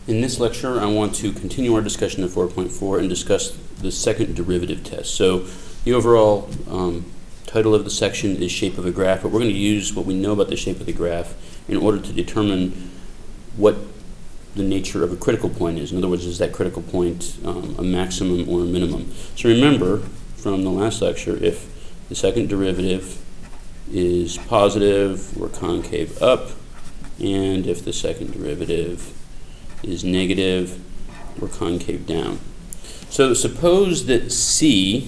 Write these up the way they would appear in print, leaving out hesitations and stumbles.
In this lecture, I want to continue our discussion of 4.4 and discuss the second derivative test. So the overall title of the section is shape of a graph, but we're going to use what we know about the shape of the graph in order to determine what the nature of a critical point is. In other words, is that critical point a maximum or a minimum? So remember from the last lecture, if the second derivative is positive, we're concave up, and if the second derivative is negative, we're concave down. So suppose that C,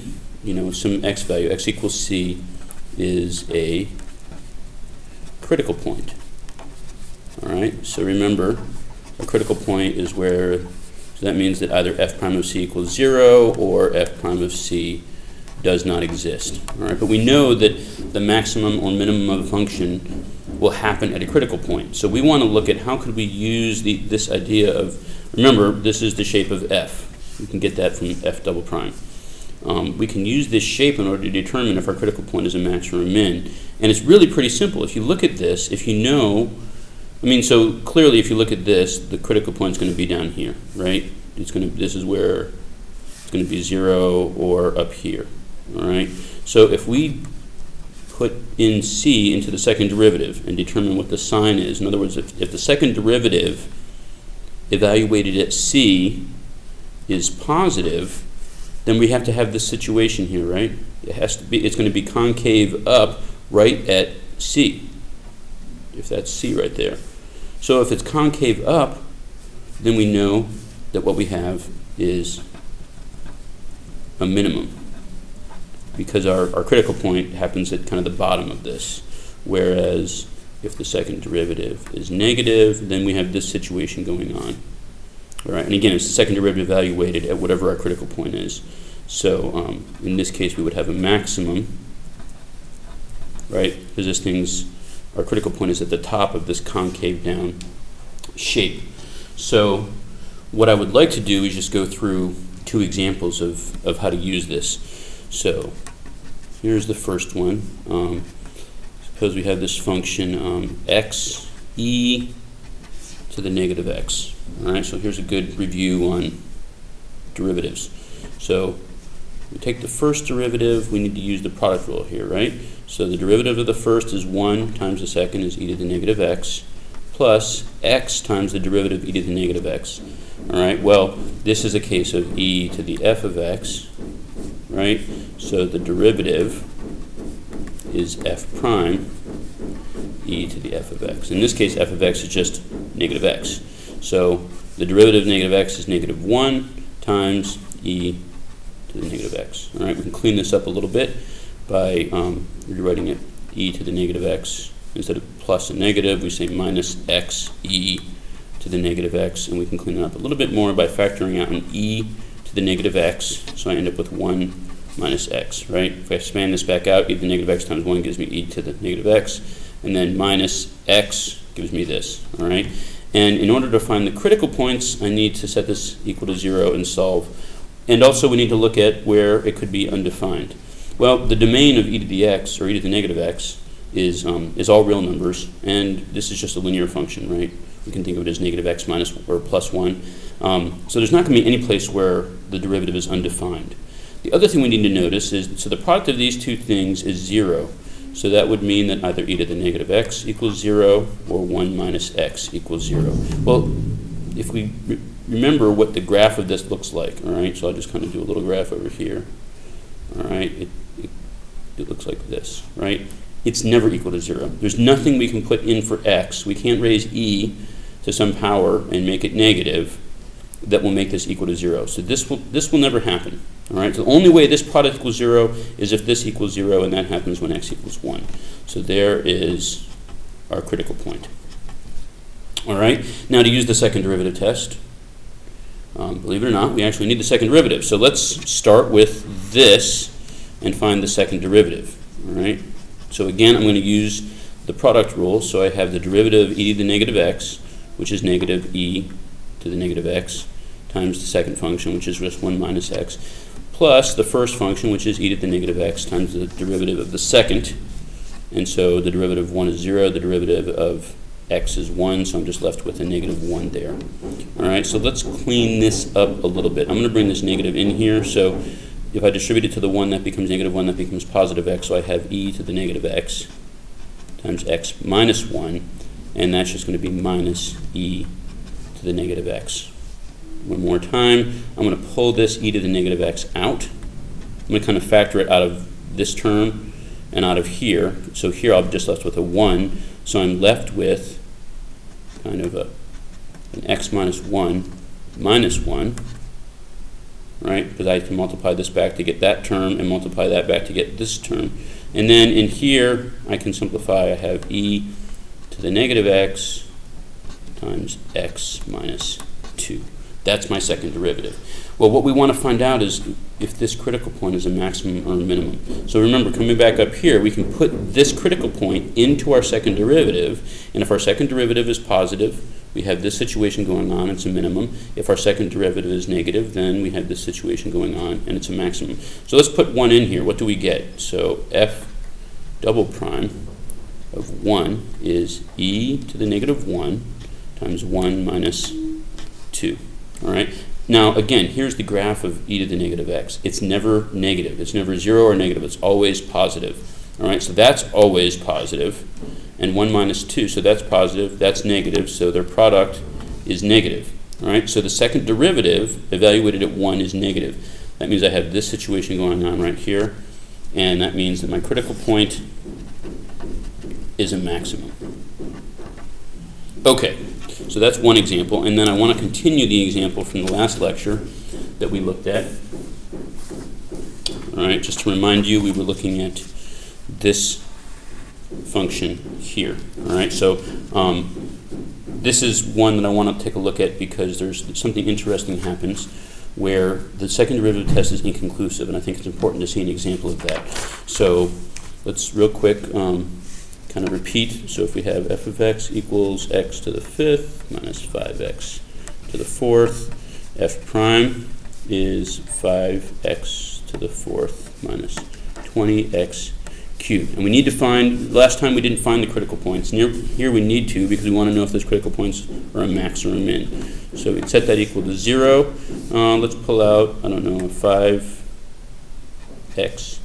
some x value, x equals C, is a critical point. All right, so remember, a critical point is where, so that means that either f prime of C equals 0 or f prime of C does not exist. All right, but we know that the maximum or minimum of a function will happen at a critical point. So we want to look at how could we use this idea of, remember, this is the shape of f. We can get that from f double prime. We can use this shape in order to determine if our critical point is a max or a min. And it's really pretty simple. If you look at this, if you know, so clearly if you look at this, the critical point is going to be down here, right? This is where it's going to be 0 or up here, all right? So if we put in C into the second derivative and determine what the sign is. In other words, if the second derivative evaluated at C is positive, then we have to have this situation here, right? It's going to be concave up right at C, if that's C right there. So if it's concave up, then we know that what we have is a minimum, because our critical point happens at kind of the bottom of this. Whereas if the second derivative is negative, then we have this situation going on. All right, and again, it's the second derivative evaluated at whatever our critical point is. So in this case, we would have a maximum, right? Because our critical point is at the top of this concave down shape. So what I would like to do is just go through two examples of how to use this. So here's the first one. Suppose we have this function x e to the negative x. All right, so here's a good review on derivatives. So we take the first derivative, we need to use the product rule here, right? So the derivative of the first is 1 times the second is e to the negative x plus x times the derivative e to the negative x. All right, well, this is a case of e to the f of x, right? So the derivative is f prime e to the f of x. In this case, f of x is just negative x. So the derivative of negative x is negative 1 times e to the negative x. All right, we can clean this up a little bit by rewriting it e to the negative x. Instead of plus and negative, we say minus x e to the negative x, and we can clean it up a little bit more by factoring out an e to the negative x, so I end up with 1 minus x, right? If I expand this back out, e to the negative x times 1 gives me e to the negative x, and then minus x gives me this, all right? And in order to find the critical points, I need to set this equal to 0 and solve. And also we need to look at where it could be undefined. Well, the domain of e to the x, or e to the negative x, is all real numbers, and this is just a linear function, right? We can think of it as negative x minus or plus 1. So there's not going to be any place where the derivative is undefined. The other thing we need to notice is, so the product of these two things is 0. So that would mean that either e to the negative x equals 0 or 1 minus x equals 0. Well, if we remember what the graph of this looks like, all right? So I'll just kind of do a little graph over here. All right, it looks like this, right? It's never equal to 0. There's nothing we can put in for x. We can't raise e to some power and make it negative that will make this equal to 0. So this will never happen. All right. So the only way this product equals 0 is if this equals 0, and that happens when x equals 1. So there is our critical point. All right. Now to use the second derivative test, believe it or not, we actually need the second derivative. So let's start with this and find the second derivative. All right. So again, I'm going to use the product rule. So I have the derivative of e to the negative x, which is negative e to the negative x, times the second function, which is just 1 minus x, plus the first function, which is e to the negative x, times the derivative of the second. And so the derivative of 1 is 0, the derivative of x is 1, so I'm just left with a negative 1 there. All right, so let's clean this up a little bit. I'm going to bring this negative in here, so if I distribute it to the 1, that becomes negative 1, that becomes positive x, so I have e to the negative x times x minus 1, and that's just going to be minus e to the negative x. One more time, I'm going to pull this e to the negative x out. I'm going to kind of factor it out of this term and out of here. So here I'll be just left with a 1, so I'm left with kind of an x minus 1 minus 1, right? Because I can multiply this back to get that term and multiply that back to get this term. And then in here, I can simplify. I have e to the negative x times x minus 2. That's my second derivative. Well, what we want to find out is if this critical point is a maximum or a minimum. So remember, coming back up here, we can put this critical point into our second derivative, and if our second derivative is positive, we have this situation going on, it's a minimum. If our second derivative is negative, then we have this situation going on, and it's a maximum. So let's put 1 in here. What do we get? So f double prime of 1 is e to the negative 1 times 1 minus 2. All right. Now, again, here's the graph of e to the negative x. It's never negative. It's never 0 or negative. It's always positive. All right, so that's always positive. And 1 minus 2, so that's positive. That's negative, so their product is negative. All right, so the second derivative evaluated at 1 is negative. That means I have this situation going on right here, and that means that my critical point is a maximum. Okay. So that's one example, and then I want to continue the example from the last lecture that we looked at. All right, just to remind you, we were looking at this function here. All right, so this is one that I want to take a look at because there's something interesting happens where the second derivative test is inconclusive, and I think it's important to see an example of that. So let's real quick kind of repeat. So if we have f of x equals x to the 5th minus 5x to the 4th, f prime is 5x to the 4th minus 20x cubed. And we need to find, last time we didn't find the critical points. Here we need to because we want to know if those critical points are a max or a min. So we set that equal to 0. Let's pull out, I don't know, 5x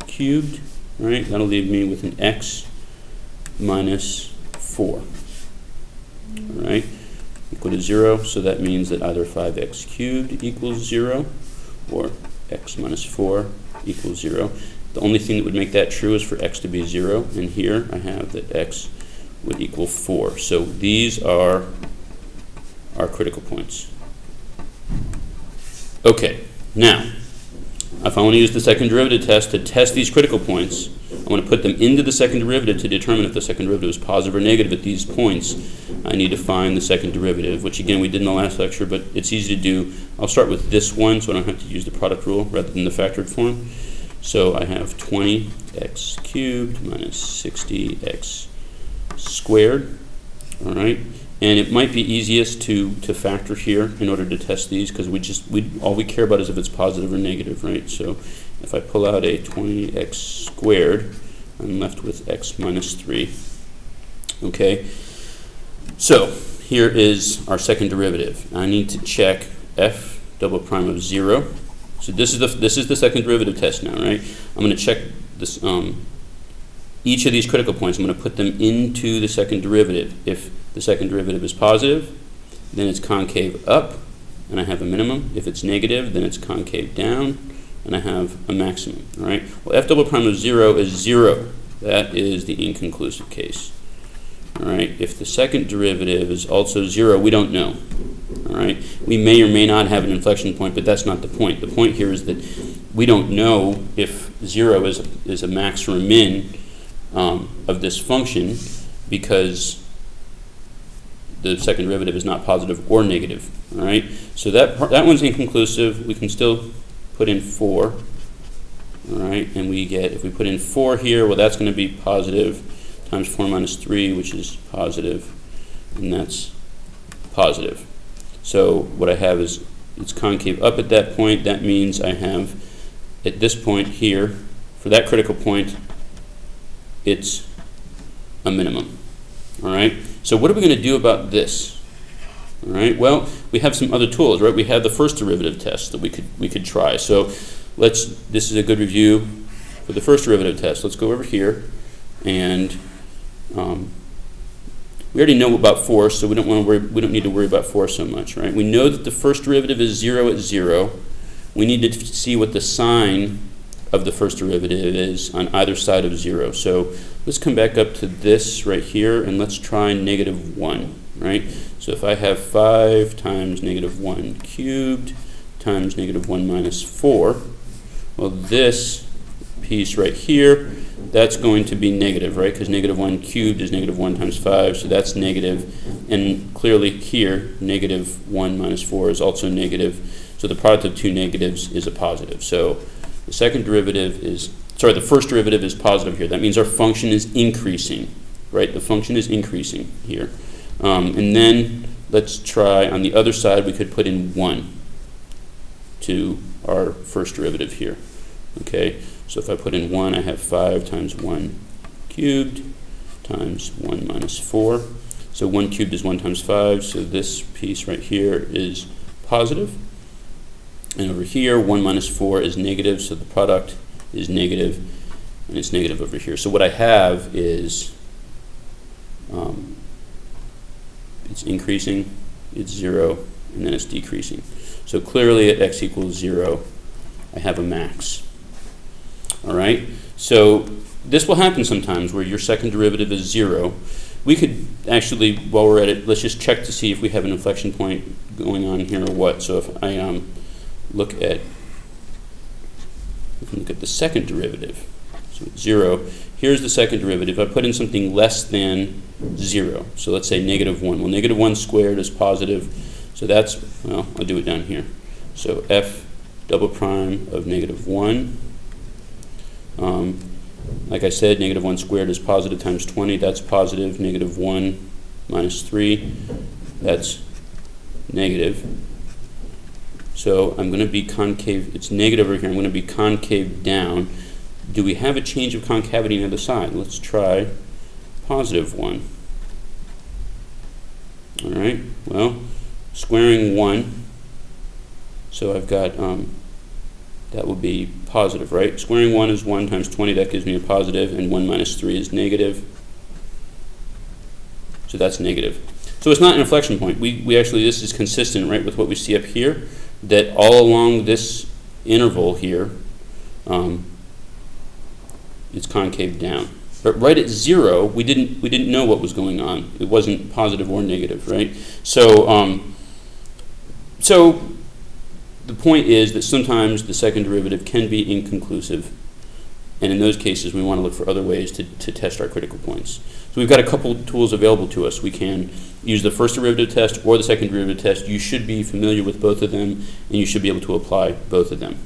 cubed, right? That'll leave me with an x minus 4, all right, equal to 0, so that means that either 5x cubed equals 0 or x minus 4 equals 0. The only thing that would make that true is for x to be 0, and here I have that x would equal 4. So these are our critical points. Okay, now, if I want to use the second derivative test to test these critical points, I want to put them into the second derivative to determine if the second derivative is positive or negative at these points. I need to find the second derivative, which again we did in the last lecture, but it's easy to do. I'll start with this one so I don't have to use the product rule rather than the factored form. So I have 20x cubed minus 60x squared, all right? And it might be easiest to factor here in order to test these because all we care about is if it's positive or negative, right? So if I pull out a 20x squared, I'm left with x minus 3. Okay, so here is our second derivative. I need to check f double prime of 0. So this is the second derivative test now, right? I'm going to check this each of these critical points. I'm going to put them into the second derivative. If the second derivative is positive, then it's concave up, and I have a minimum. If it's negative, then it's concave down, and I have a maximum. All right. Well, f double prime of 0 is 0. That is the inconclusive case. All right. If the second derivative is also 0, we don't know. All right. We may or may not have an inflection point, but that's not the point. The point here is that we don't know if 0 is a max or a min of this function because the second derivative is not positive or negative. All right. So that one's inconclusive. We can still put in 4. All right. And we get, if we put in 4 here, well, that's going to be positive times 4 minus 3, which is positive, and that's positive. So what I have is it's concave up at that point. That means I have, at this point here, for that critical point, it's a minimum. All right. So what are we going to do about this? All right, well, we have some other tools, right? We have the first derivative test that we could try. So this is a good review for the first derivative test. Let's go over here, and we already know about force, so we don't need to worry about force so much, right? We know that the first derivative is 0 at 0. We need to see what the sign of the first derivative is on either side of 0. So let's come back up to this right here, and let's try -1, right? So if I have 5 times -1 cubed times -1 minus 4, well, this piece right here, that's going to be negative, right? Because -1 cubed is -1 times 5, so that's negative. And clearly here, -1 minus 4 is also negative. So the product of two negatives is a positive. So the first derivative is positive here. That means our function is increasing, right? The function is increasing here. And then let's try on the other side, we could put in 1 to our first derivative here. Okay, so if I put in 1, I have 5 times 1 cubed times 1 minus 4. So 1 cubed is 1 times 5, so this piece right here is positive. And over here, 1 minus 4 is negative, so the product is negative, and it's negative over here. So what I have is, it's increasing, it's 0, and then it's decreasing. So clearly at x equals 0, I have a max. All right, so this will happen sometimes where your second derivative is 0. We could actually, while we're at it, let's just check to see if we have an inflection point going on here or what. So if I look at the second derivative, so 0, here's the second derivative. I put in something less than 0, so let's say -1. Well, -1 squared is positive, so that's, well, I'll do it down here. So f double prime of -1. Like I said, -1 squared is positive times 20, that's positive. -1 minus 3, that's negative. So I'm going to be concave, it's negative over here, I'm going to be concave down. Do we have a change of concavity on the other side? Let's try +1. All right, well, squaring 1, so I've got, that would be positive, right? Squaring 1 is 1 times 20, that gives me a positive, and 1 minus 3 is negative. So that's negative. So it's not an inflection point. We actually, this is consistent, right, with what we see up here, that all along this interval here, it's concave down. But right at 0, we didn't know what was going on. It wasn't positive or negative, right? So, so the point is that sometimes the second derivative can be inconclusive, and in those cases we want to look for other ways to test our critical points. So we've got a couple tools available to us. We can use the first derivative test or the second derivative test. You should be familiar with both of them, and you should be able to apply both of them.